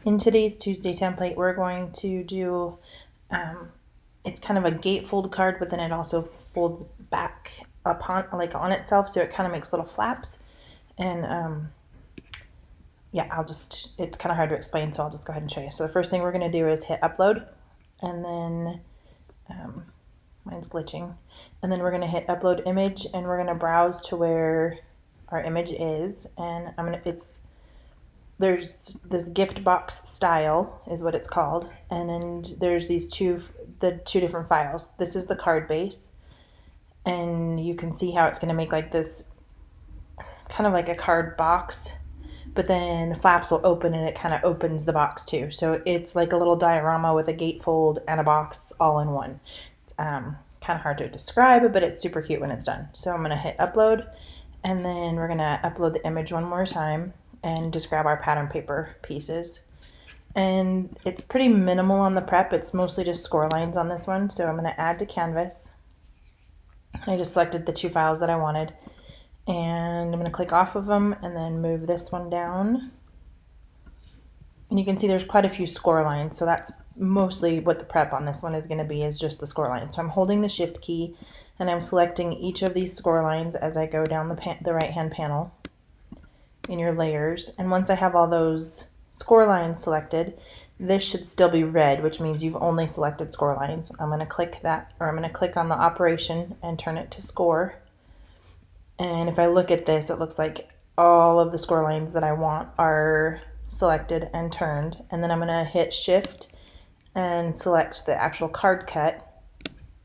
In today's Tuesday template, we're going to do, it's kind of a gatefold card, but then it also folds back upon, like on itself, so it kind of makes little flaps. And yeah, it's kind of hard to explain, so I'll just go ahead and show you. So the first thing we're going to do is hit upload, and then mine's glitching. And then we're going to hit upload image, and we're going to browse to where our image is, and there's this Gift Box Style is what it's called, and then there's the two different files. This is the card base, and you can see how it's going to make like this kind of like a card box, but then the flaps will open and it kind of opens the box too. So it's like a little diorama with a gatefold and a box all in one. It's kind of hard to describe, but it's super cute when it's done. So I'm going to hit upload, and then we're going to upload the image one more time and just grab our pattern paper pieces. And it's pretty minimal on the prep. It's mostly just score lines on this one. So I'm going to add to canvas. I just selected the two files that I wanted, and I'm going to click off of them and then move this one down. And you can see there's quite a few score lines. So that's mostly what the prep on this one is going to be, is just the score lines. So I'm holding the shift key and I'm selecting each of these score lines as I go down the right hand panel in your layers. And once I have all those score lines selected, this should still be red, which means you've only selected score lines. I'm going to click that, or I'm going to click on the operation and turn it to score. And if I look at this, it looks like all of the score lines that I want are selected and turned. And then I'm going to hit shift and select the actual card cut,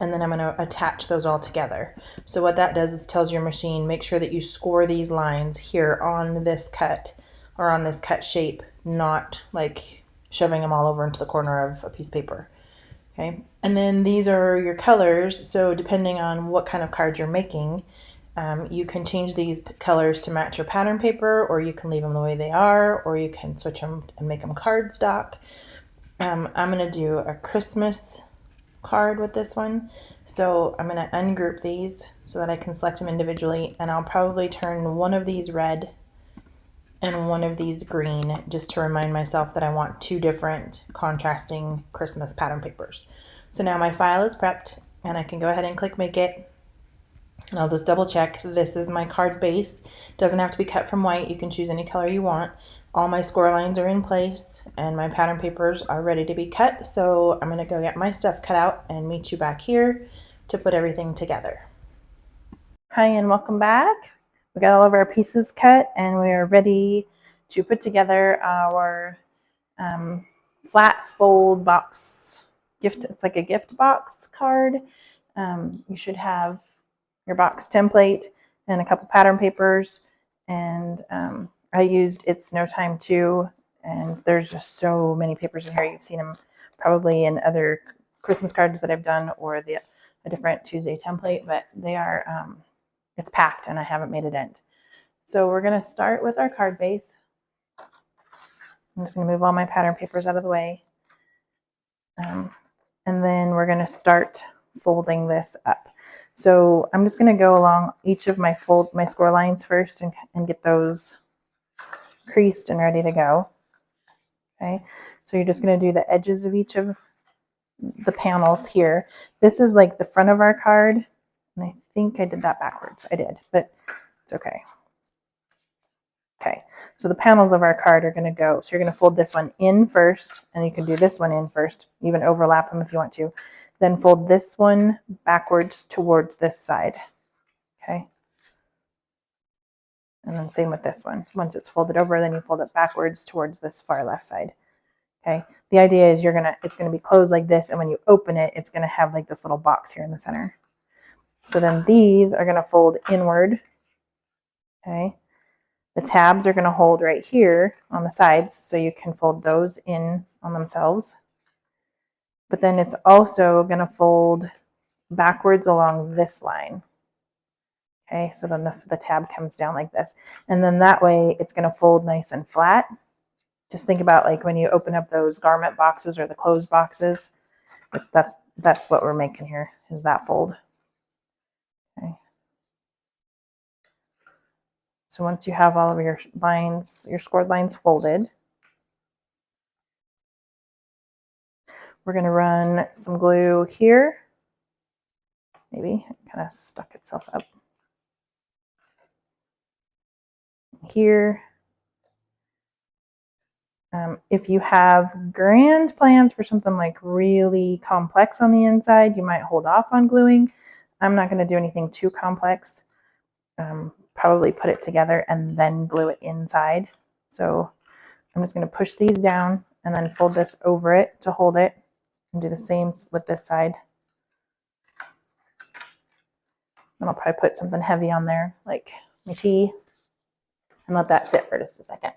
and then I'm going to attach those all together. So what that does is tells your machine, make sure that you score these lines here on this cut or on this cut shape, not like shoving them all over into the corner of a piece of paper. Okay, and then these are your colors. So depending on what kind of card you're making, you can change these colors to match your pattern paper, or you can leave them the way they are, or you can switch them and make them cardstock. I'm going to do a Christmas card with this one. So I'm going to ungroup these so that I can select them individually, and I'll probably turn one of these red and one of these green, just to remind myself that I want two different contrasting Christmas pattern papers. So now my file is prepped, and I can go ahead and click make it. And I'll just double check. This is my card base. It doesn't have to be cut from white. You can choose any color you want. All my score lines are in place, and my pattern papers are ready to be cut. So I'm going to go get my stuff cut out and meet you back here to put everything together. Hi, and welcome back. We got all of our pieces cut, and we are ready to put together our flat fold box gift. It's like a gift box card. You should have your box template and a couple pattern papers, and I used It's No Time To, and there's just so many papers in here. You've seen them probably in other Christmas cards that I've done, or a different Tuesday template, but they are, it's packed and I haven't made a dent. So we're going to start with our card base. I'm just going to move all my pattern papers out of the way. And then we're going to start folding this up. So I'm just going to go along each of my score lines first and get those creased and ready to go. Okay, so you're just going to do the edges of each of the panels here. This is like the front of our card, and I think I did that backwards. I did, but it's okay. Okay, so the panels of our card are going to go, so you're going to fold this one in first, and you can do this one in first, even overlap them if you want to. Then fold this one backwards towards this side. Okay. And then same with this one. Once it's folded over, then you fold it backwards towards this far left side. Okay. The idea is it's gonna be closed like this, and when you open it, it's gonna have like this little box here in the center. So then these are gonna fold inward. Okay. The tabs are gonna hold right here on the sides, so you can fold those in on themselves. But then it's also gonna fold backwards along this line. Okay, so then the tab comes down like this. And then that way it's going to fold nice and flat. Just think about like when you open up those garment boxes or the clothes boxes. That's what we're making here, is that fold. Okay. So once you have all of your lines, your scored lines folded, We're going to run some glue here. Maybe it kind of stuck itself up. Here. If you have grand plans for something like really complex on the inside, you might hold off on gluing. I'm not going to do anything too complex. Probably put it together and then glue it inside. So I'm just going to push these down and then fold this over it to hold it, and do the same with this side. Then I'll probably put something heavy on there, like my tea, and let that sit for just a second.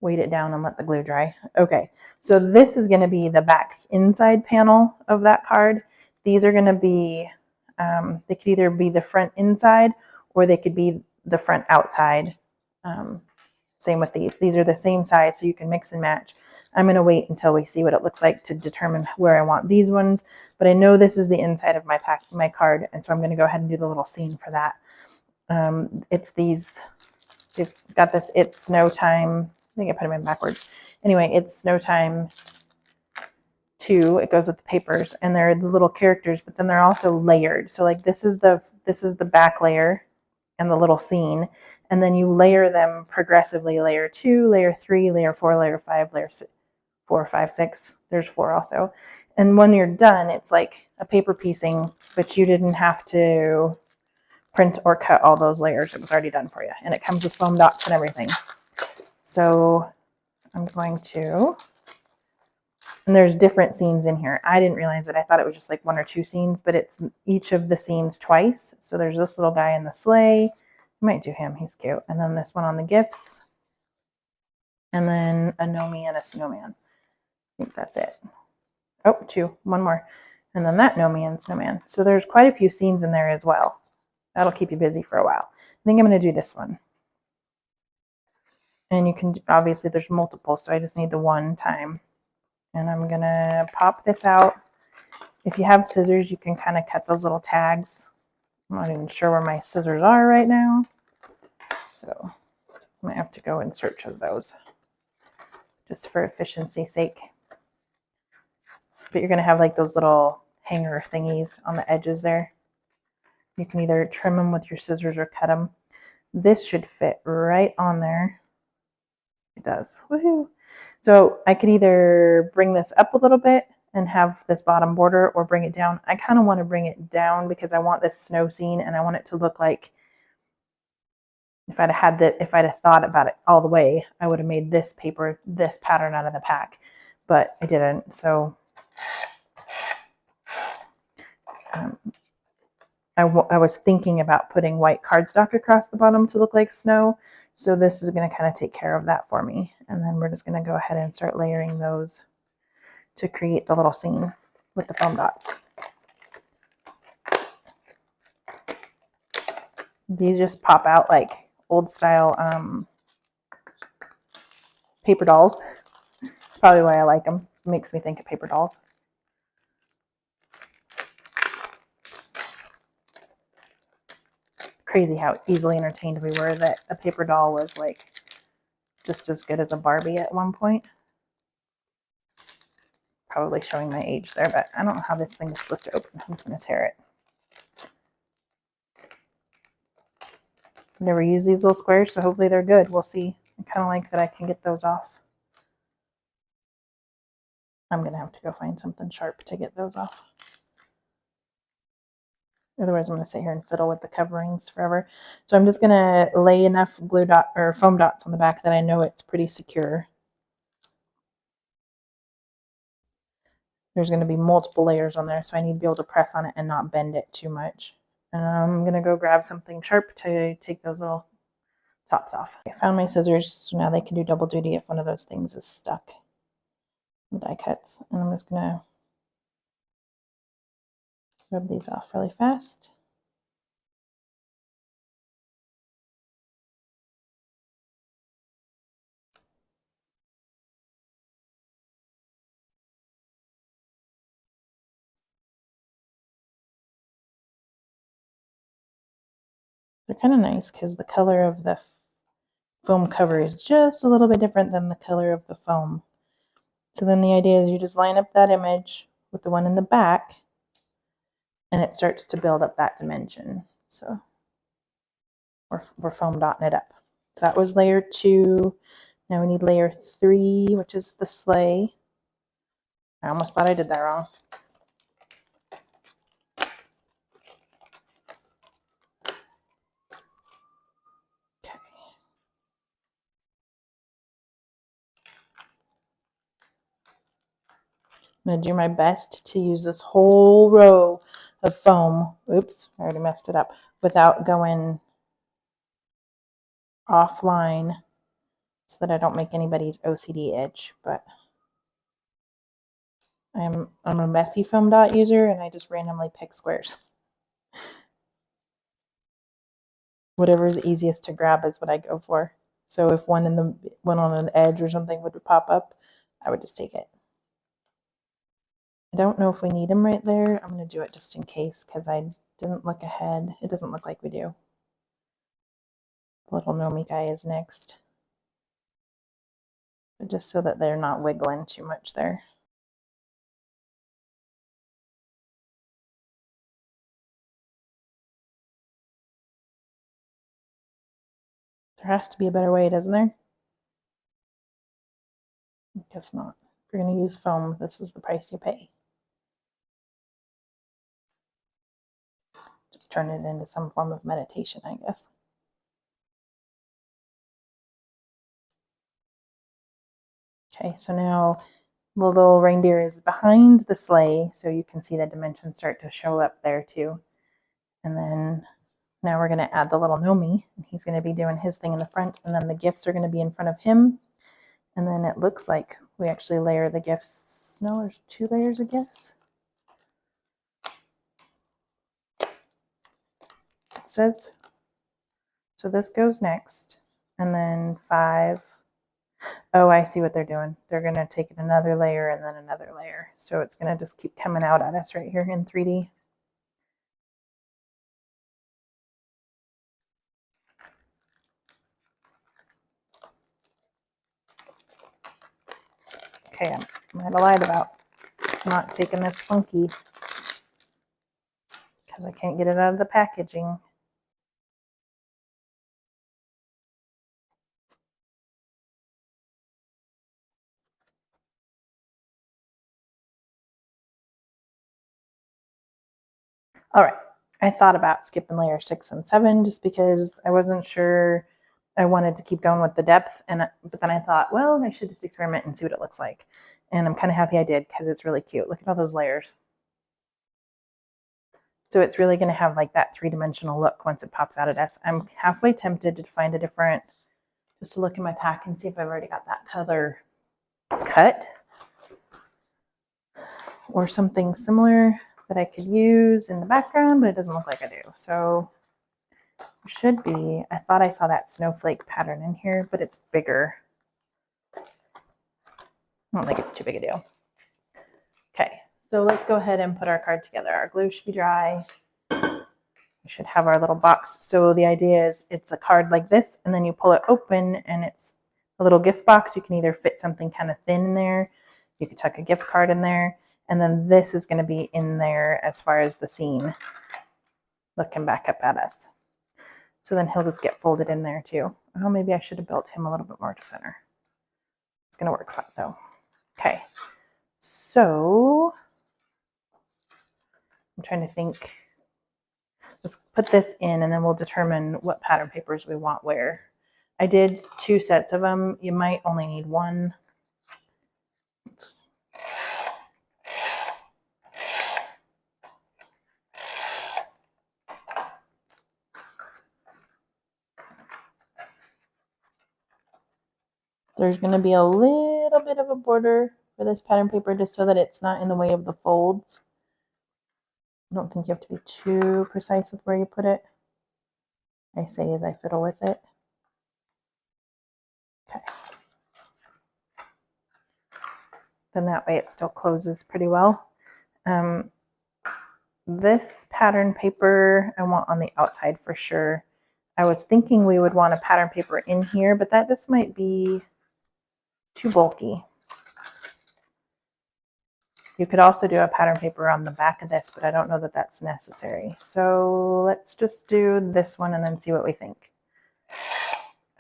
Weight it down and let the glue dry. Okay, so this is going to be the back inside panel of that card. These are going to be, they could either be the front inside or they could be the front outside. Same with these. These are the same size, so you can mix and match. I'm going to wait until we see what it looks like to determine where I want these ones, but I know this is the inside of my card, and so I'm going to go ahead and do the little scene for that. It's these, they've got this, it's Snow Time. I think I put them in backwards. Anyway, it's Snow Time 2. It goes with the papers, and they're the little characters, but then they're also layered. So like this is the back layer and the little scene, and then you layer them progressively. Layer 2, layer 3, layer 4, layer 5, layer 6, 4, 5, 6. There's 4 also. And when you're done, it's like a paper piecing, but you didn't have to print or cut all those layers. It was already done for you, and it comes with foam dots and everything. So I'm going to, and there's different scenes in here. I didn't realize it. I thought it was just like 1 or 2 scenes, but it's each of the scenes twice. So there's this little guy in the sleigh. I might do him. He's cute. And then this one on the gifts. And then a Nomi and a snowman. I think that's it. Oh, 2. 1 more. And then that Nomi and snowman. So there's quite a few scenes in there as well. That'll keep you busy for a while. I think I'm going to do this one. And you can, obviously there's multiple, so I just need the one time. And I'm going to pop this out. If you have scissors, you can kind of cut those little tags. I'm not even sure where my scissors are right now, so I might have to go in search of those just for efficiency's sake. But you're going to have like those little hanger thingies on the edges there. You can either trim them with your scissors or cut them. This should fit right on there. It does. Woohoo! So I could either bring this up a little bit and have this bottom border, or bring it down. I kind of want to bring it down because I want this snow scene, and I want it to look like, if I'd have thought about it all the way, I would have made this pattern out of the pack, but I didn't. So I was thinking about putting white cardstock across the bottom to look like snow. So this is going to kind of take care of that for me. And then we're just going to go ahead and start layering those to create the little scene with the foam dots. These just pop out like old style paper dolls. That's probably why I like them. It makes me think of paper dolls. Crazy how easily entertained we were that a paper doll was like just as good as a Barbie at one point. Probably showing my age there, but I don't know how this thing is supposed to open. I'm just going to tear it. I've never used these little squares, so hopefully they're good. We'll see. I kind of like that I can get those off. I'm going to have to go find something sharp to get those off. Otherwise, I'm going to sit here and fiddle with the coverings forever. So I'm just going to lay enough glue dot or foam dots on the back that I know it's pretty secure. There's going to be multiple layers on there, so I need to be able to press on it and not bend it too much. And I'm going to go grab something sharp to take those little tops off. I found my scissors, so now they can do double duty if one of those things is stuck. Die cuts. And I'm just going to rub these off really fast. They're kind of nice because the color of the foam cover is just a little bit different than the color of the foam. So then the idea is you just line up that image with the one in the back, and it starts to build up that dimension. So we're foam dotting it up. So that was layer 2. Now we need layer 3, which is the sleigh. I almost thought I did that wrong. Okay. I'm going to do my best to use this whole row of foam. Oops, I already messed it up. Without going offline so that I don't make anybody's OCD itch. But I'm a messy foam dot user, and I just randomly pick squares. Whatever is easiest to grab is what I go for. So if one on an edge or something would pop up, I would just take it. I don't know if we need them right there. I'm going to do it just in case because I didn't look ahead. It doesn't look like we do. The little Nomi guy is next. But just so that they're not wiggling too much there. There has to be a better way, doesn't there? I guess not. If you're going to use foam, this is the price you pay. Just turn it into some form of meditation, I guess. Okay, so now the little reindeer is behind the sleigh, so you can see the dimensions start to show up there too. And then now we're going to add the little Nomi, and he's going to be doing his thing in the front, and then the gifts are going to be in front of him. And then it looks like we actually layer the gifts. No, there's 2 layers of gifts. It says. So this goes next, and then 5. Oh, I see what they're doing. They're going to take another layer and then another layer. So it's going to just keep coming out at us right here in 3D. Okay, I might have lied about not taking this funky because I can't get it out of the packaging. All right, I thought about skipping layer 6 and 7 just because I wasn't sure I wanted to keep going with the depth, but then I thought, well, I should just experiment and see what it looks like. And I'm kind of happy I did because it's really cute. Look at all those layers. So it's really going to have like that 3-dimensional look once it pops out at us. I'm halfway tempted to find a different, just to look in my pack and see if I've already got that color cut or something similar that I could use in the background, but it doesn't look like I do. So it should be, I thought I saw that snowflake pattern in here, but it's bigger. I don't think it's too big a deal. Okay, so let's go ahead and put our card together. Our glue should be dry. We should have our little box. So the idea is it's a card like this, and then you pull it open, and it's a little gift box. You can either fit something kind of thin in there. You could tuck a gift card in there. And then this is going to be in there as far as the scene, looking back up at us. So then he'll just get folded in there too. Oh, maybe I should have built him a little bit more to center. It's going to work fine though. Okay, so I'm trying to think. Let's put this in, and then we'll determine what pattern papers we want where. I did 2 sets of them. You might only need 1. There's going to be a little bit of a border for this pattern paper just so that it's not in the way of the folds. I don't think you have to be too precise with where you put it. I say as I fiddle with it. Okay. Then that way it still closes pretty well. This pattern paper I want on the outside for sure. I was thinking we would want a pattern paper in here, but that just might be too bulky. You could also do a pattern paper on the back of this, but I don't know that that's necessary. So let's just do this one and then see what we think.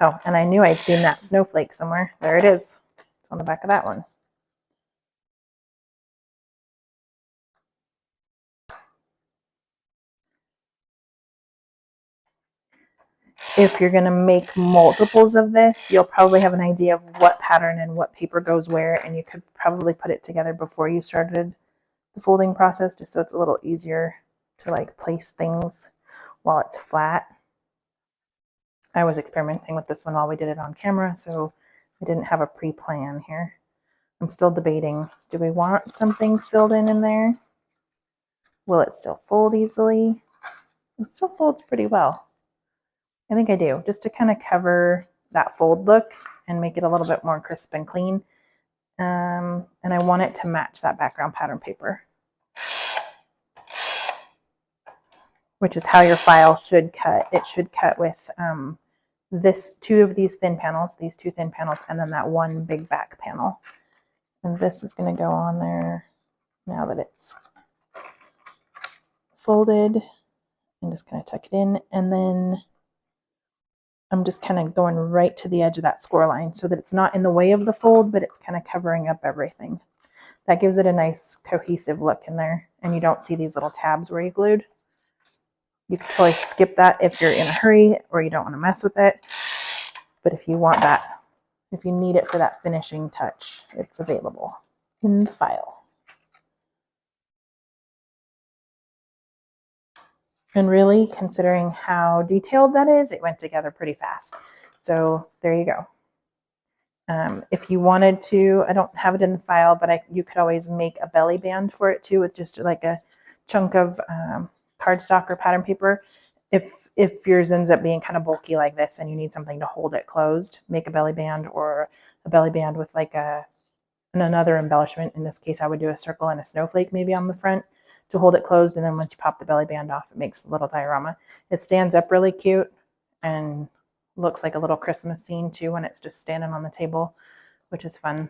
Oh, and I knew I'd seen that snowflake somewhere. There it is. It's on the back of that one. If you're going to make multiples of this, you'll probably have an idea of what pattern and what paper goes where, and you could probably put it together before you started the folding process, just so it's a little easier to like place things while it's flat. I was experimenting with this one while we did it on camera, so I didn't have a pre-plan here. I'm still debating, do we want something filled in there? Will it still fold easily? It still folds pretty well. I think I do, just to kind of cover that fold look and make it a little bit more crisp and clean. And I want it to match that background pattern paper, which is how your file should cut. It should cut with two of these thin panels, these two thin panels, and then that one big back panel. And this is going to go on there now that it's folded. I'm just going to tuck it in, and then I'm just kind of going right to the edge of that score line so that it's not in the way of the fold, but it's kind of covering up everything. That gives it a nice cohesive look in there, and you don't see these little tabs where you glued. You can totally skip that if you're in a hurry or you don't want to mess with it. But if you want that, if you need it for that finishing touch, it's available in the file. And really, considering how detailed that is, it went together pretty fast. So there you go. If you wanted to, I don't have it in the file, but you could always make a belly band for it too, with just like a chunk of cardstock or pattern paper. If yours ends up being kind of bulky like this and you need something to hold it closed, make a belly band, or a belly band with like another embellishment. In this case, I would do a circle and a snowflake maybe on the front to hold it closed, and then once you pop the belly band off, it makes a little diorama. It stands up really cute and looks like a little Christmas scene too when it's just standing on the table, which is fun.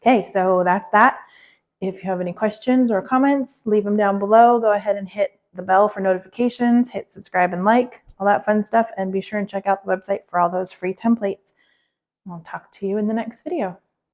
Okay, so that's that. If you have any questions or comments, leave them down below. Go ahead and hit the bell for notifications, hit subscribe and like, all that fun stuff, and be sure and check out the website for all those free templates. I'll talk to you in the next video.